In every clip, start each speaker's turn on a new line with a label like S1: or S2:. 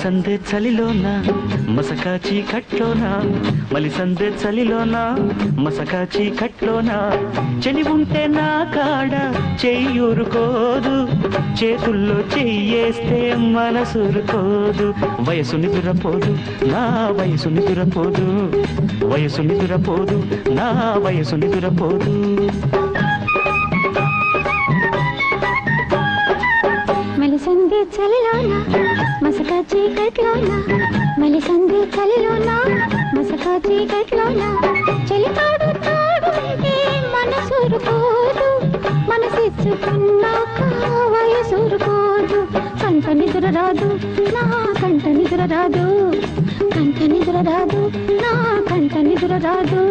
S1: మలిసందే చలిలోన మసక చీకట్లోన మలిసందే చలిలోన మసక చీకట్లోన చలి ఉంటే నా కాడ చెయ్యూరుకోదు చేతుల్లో చెయ్యేస్తే మనసురుకోదు వయసు నిదురపోదు నా వయసు నిదురపోదు వయసు నిదురపోదు నా వయసు నిదురపోదు
S2: మలిసందే చలిలోన మసక చీకట్లోన మలిసందే చలిలోన మసక చీకట్లోన చలికాడు తాడుంటే మనసురుకోదు మనసిచ్చుకున్నాక వయసురుకోదు కంట నిద్ర రాదు నా కంట నిద్ర రాదు కంట నిద్ర రాదు నా కంట నిద్ర రాదు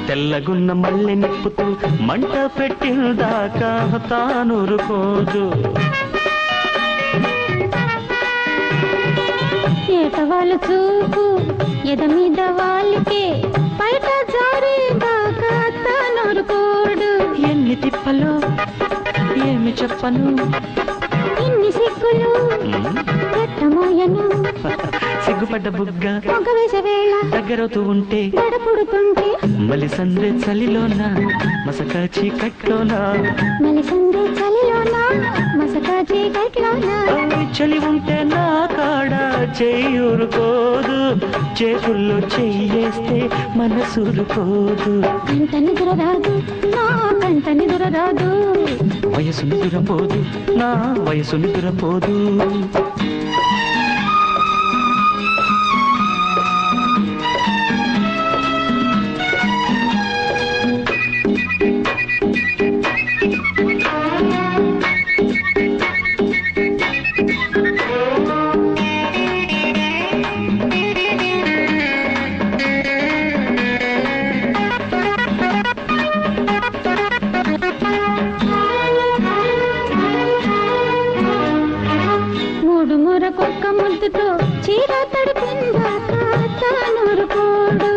S1: తెల్లగున్న మల్లె నిప్పుతూ మంట పెట్టిందాకా తానురుకోదు
S2: ఏటవాళ్ళు చూపు ఎద మీద వాళ్ళకే బయట జారేదాకా తానురుకోడు
S1: ఎన్ని తిప్పలు ఏమి చెప్పను
S2: ఇన్ని సిగ్గులు గట్టమోయను
S1: సిగ్గుపడ్డ బుగ్గ
S2: మొగ వేసే వేళ
S1: దగ్గరవుతూ ఉంటే
S2: గడపుడుతుంటే
S1: మలిసందే చలిలోన మసక చీకట్లోన
S2: మలిసందే చలిలోన మసక చీకట్లోన
S1: చలి ఉంటే నా కాడ చెయ్యూరుకోదు చేతుల్లో చెయ్యేస్తే మనసురుకోదు
S2: కంట నిద్ర రాదు నా కంట నిద్ర రాదు
S1: వయసు నిదురపోదు నా వయసు నిదురపోదు
S2: కుక్క ముద్దుతో చీర తడిపిందాక తానురుకోడు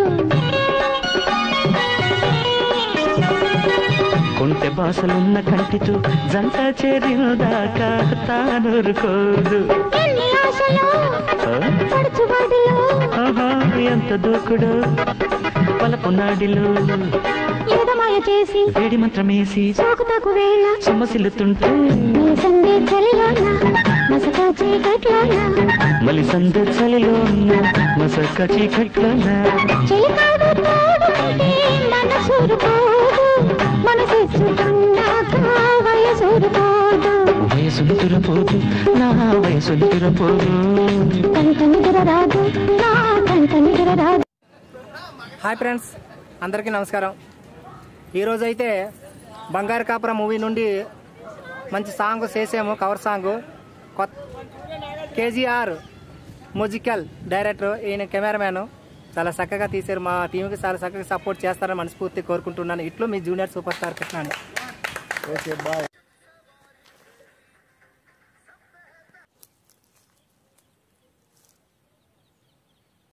S1: కొంటె బాసలున్న కంటితో జంట చేరిందాకా తానురుకోదు
S2: ఎన్ని ఆశలో పడుచువాడిలో
S1: ఎంత దూకుడు పలపు నాడిలో
S2: ఏదమాయ చేసి
S1: వేడి మంత్రమేసి
S2: సోకుతాకు వేళ
S1: సొమ్మసిల్లుతుంటే
S2: మలిసందే చలిలోన మసక చీకట్లోన
S1: మలిసందే చలిలోన మసక చీకట్లోన
S2: చలికాడు తాడుంటే మనసురుకోదు మనసిచ్చుకున్నాక వయసురుకోదు
S1: వయసు నిదురపోదు నా వయసు నిదురపోదు
S2: కంట నిద్ర రాదు నా కంట నిద్ర రాదు.
S3: హాయ్ ఫ్రెండ్స్, అందరికీ నమస్కారం. ఈరోజు అయితే బంగారు కాపురం మూవీ నుండి మంచి సాంగ్ చేసాము, కవర్ సాంగ్. కొత్త కేజీఆర్ మ్యూజికల్ డైరెక్టర్, ఈయన కెమెరామ్యాన్. చాలా చక్కగా తీశారు. మా టీంకి చాలా చక్కగా సపోర్ట్ చేస్తారని మనస్ఫూర్తి కోరుకుంటున్నాను. ఇట్లు మీ junior super star Krishna. Okay, bye.